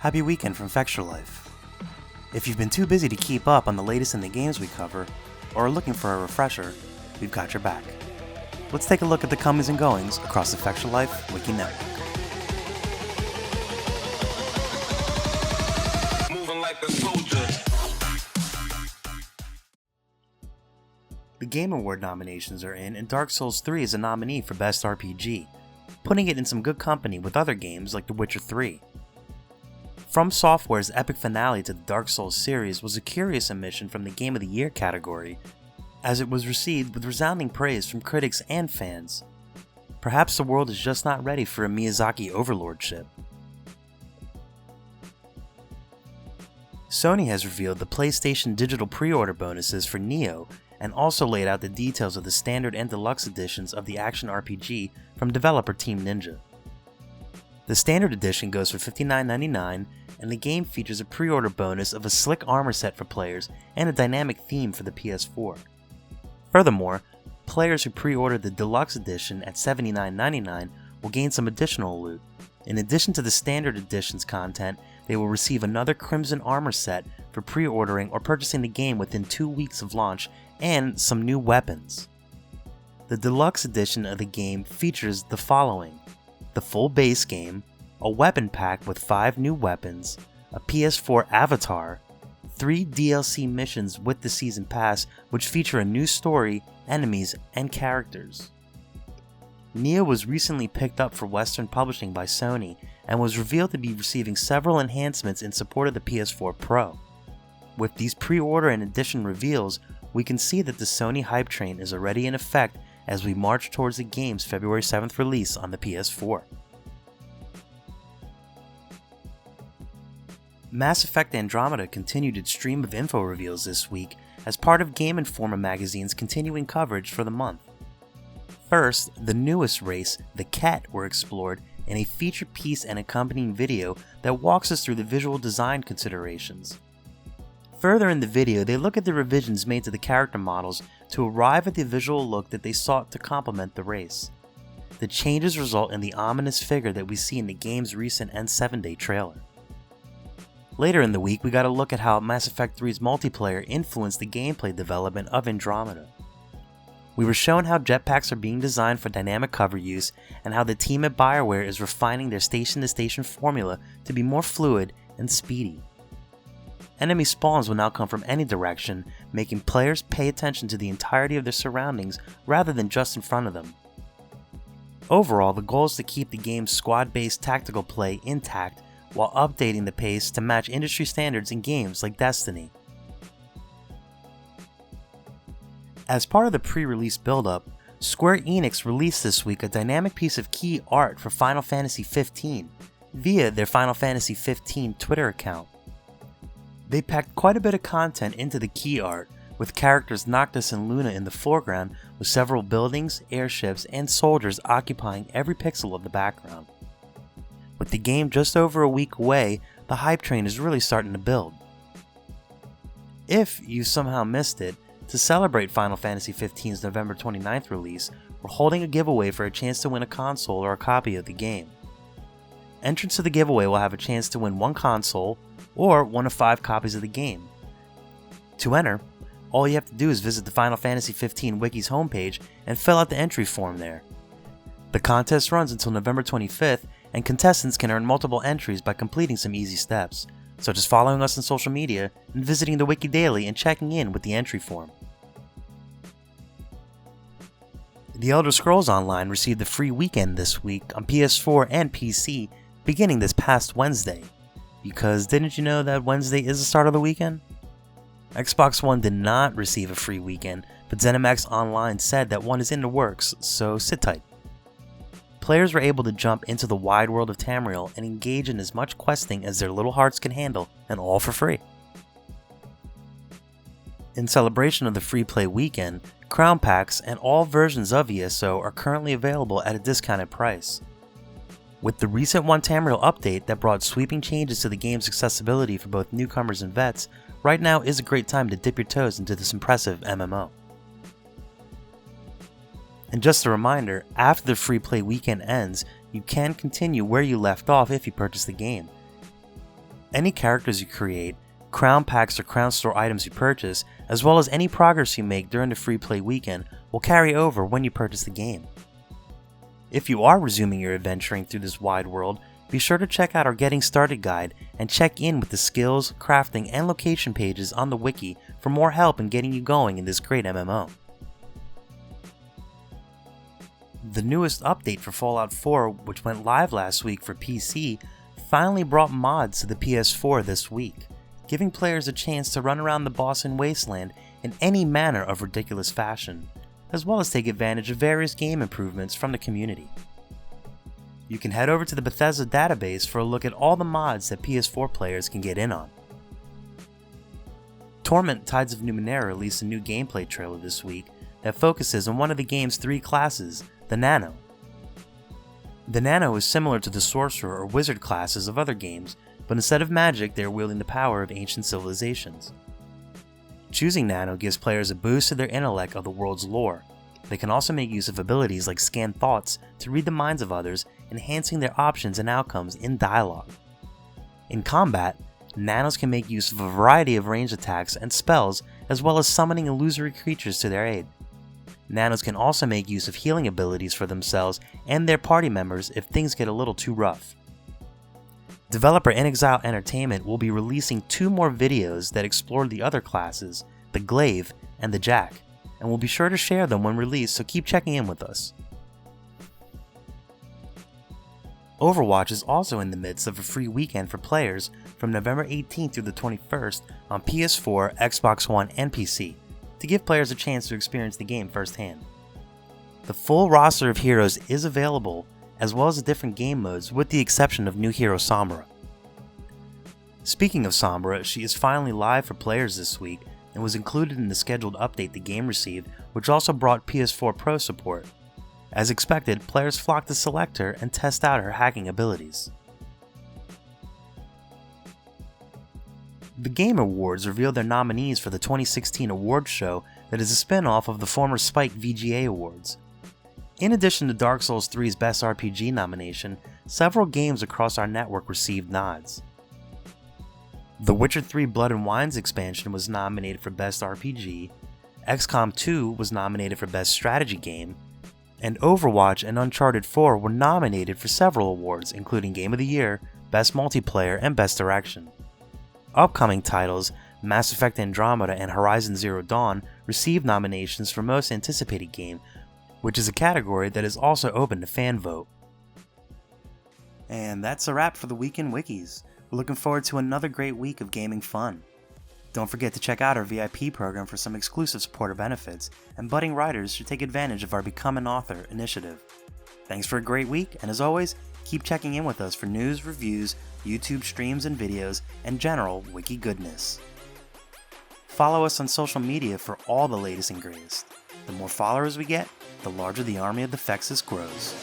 Happy weekend from Fextralife. If you've been too busy to keep up on the latest in the games we cover, or are looking for a refresher, we've got your back. Let's take a look at the comings and goings across the Fextralife Wiki Network. Moving like a soldier. The Game Award nominations are in, and Dark Souls 3 is a nominee for Best RPG, putting it in some good company with other games like The Witcher 3. From Software's epic finale to the Dark Souls series was a curious omission from the Game of the Year category, as it was received with resounding praise from critics and fans. Perhaps the world is just not ready for a Miyazaki overlordship. Sony has revealed the PlayStation Digital Pre-Order bonuses for Nioh, and also laid out the details of the standard and deluxe editions of the action RPG from developer Team Ninja. The standard edition goes for $59.99, and the game features a pre-order bonus of a slick armor set for players and a dynamic theme for the PS4. Furthermore, players who pre-order the deluxe edition at $79.99 will gain some additional loot. In addition to the standard edition's content, they will receive another Crimson armor set for pre-ordering or purchasing the game within 2 weeks of launch, and some new weapons. The deluxe edition of the game features the following: the full base game, a weapon pack with 5 new weapons, a PS4 avatar, 3 DLC missions with the Season Pass which feature a new story, enemies, and characters. Nioh was recently picked up for Western publishing by Sony and was revealed to be receiving several enhancements in support of the PS4 Pro. With these pre-order and edition reveals, we can see that the Sony hype train is already in effect as we march towards the game's February 7th release on the PS4. Mass Effect Andromeda continued its stream of info reveals this week as part of Game Informer magazine's continuing coverage for the month. First, the newest race, the Ket, were explored in a feature piece and accompanying video that walks us through the visual design considerations. Further in the video, they look at the revisions made to the character models to arrive at the visual look that they sought to complement the race. The changes result in the ominous figure that we see in the game's recent N7-day trailer. Later in the week, we got a look at how Mass Effect 3's multiplayer influenced the gameplay development of Andromeda. We were shown how jetpacks are being designed for dynamic cover use, and how the team at BioWare is refining their station-to-station formula to be more fluid and speedy. Enemy spawns will now come from any direction, making players pay attention to the entirety of their surroundings rather than just in front of them. Overall, the goal is to keep the game's squad-based tactical play intact while updating the pace to match industry standards in games like Destiny. As part of the pre-release build-up, Square Enix released this week a dynamic piece of key art for Final Fantasy XV via their Final Fantasy XV Twitter account. They packed quite a bit of content into the key art, with characters Noctis and Luna in the foreground, with several buildings, airships, and soldiers occupying every pixel of the background. With the game just over a week away, the hype train is really starting to build. If you somehow missed it, to celebrate Final Fantasy XV's November 29th release, we're holding a giveaway for a chance to win a console or a copy of the game. Entrants to the giveaway will have a chance to win one console, or one of 5 copies of the game. To enter, all you have to do is visit the Final Fantasy XV Wiki's homepage and fill out the entry form there. The contest runs until November 25th, and contestants can earn multiple entries by completing some easy steps, such as following us on social media and visiting the Wiki daily and checking in with the entry form. The Elder Scrolls Online received a free weekend this week on PS4 and PC beginning this past Wednesday. Because didn't you know that Wednesday is the start of the weekend? Xbox One did not receive a free weekend, but ZeniMax Online said that one is in the works, so sit tight. Players were able to jump into the wide world of Tamriel and engage in as much questing as their little hearts can handle, and all for free. In celebration of the free play weekend, Crown Packs and all versions of ESO are currently available at a discounted price. With the recent One Tamriel update that brought sweeping changes to the game's accessibility for both newcomers and vets, right now is a great time to dip your toes into this impressive MMO. And just a reminder, after the free play weekend ends, you can continue where you left off if you purchase the game. Any characters you create, crown packs or crown store items you purchase, as well as any progress you make during the free play weekend will carry over when you purchase the game. If you are resuming your adventuring through this wide world, be sure to check out our Getting Started guide and check in with the skills, crafting, and location pages on the wiki for more help in getting you going in this great MMO. The newest update for Fallout 4, which went live last week for PC, finally brought mods to the PS4 this week, giving players a chance to run around the Boston wasteland in any manner of ridiculous fashion, as well as take advantage of various game improvements from the community. You can head over to the Bethesda database for a look at all the mods that PS4 players can get in on. Torment Tides of Numenera released a new gameplay trailer this week that focuses on one of the game's 3 classes, the Nioh. The Nioh is similar to the Sorcerer or Wizard classes of other games, but instead of magic, they are wielding the power of ancient civilizations. Choosing Nioh gives players a boost to their intellect of the world's lore. They can also make use of abilities like Scan Thoughts to read the minds of others, enhancing their options and outcomes in dialogue. In combat, Niohs can make use of a variety of ranged attacks and spells, as well as summoning illusory creatures to their aid. Niohs can also make use of healing abilities for themselves and their party members if things get a little too rough. Developer inXile Entertainment will be releasing 2 more videos that explore the other classes, the Glaive and the Jack, and we'll be sure to share them when released, so keep checking in with us. Overwatch is also in the midst of a free weekend for players from November 18th through the 21st on PS4, Xbox One, and PC, to give players a chance to experience the game firsthand. The full roster of heroes is available, as well as the different game modes with the exception of new hero Sombra. Speaking of Sombra, she is finally live for players this week and was included in the scheduled update the game received, which also brought PS4 Pro support. As expected, players flocked to select her and test out her hacking abilities. The Game Awards revealed their nominees for the 2016 awards show that is a spin-off of the former Spike VGA Awards. In addition to Dark Souls 3's Best RPG nomination, several games across our network received nods. The Witcher 3 Blood and Wines expansion was nominated for Best RPG, XCOM 2 was nominated for Best Strategy Game, and Overwatch and Uncharted 4 were nominated for several awards, including Game of the Year, Best Multiplayer, and Best Direction. Upcoming titles, Mass Effect Andromeda and Horizon Zero Dawn, received nominations for Most Anticipated Game, which is a category that is also open to fan vote. And that's a wrap for the Week in Wikis. We're looking forward to another great week of gaming fun. Don't forget to check out our VIP program for some exclusive supporter benefits, and budding writers should take advantage of our Become an Author initiative. Thanks for a great week, and as always, keep checking in with us for news, reviews, YouTube streams and videos, and general wiki goodness. Follow us on social media for all the latest and greatest. The more followers we get, the larger the army of the Fexes grows.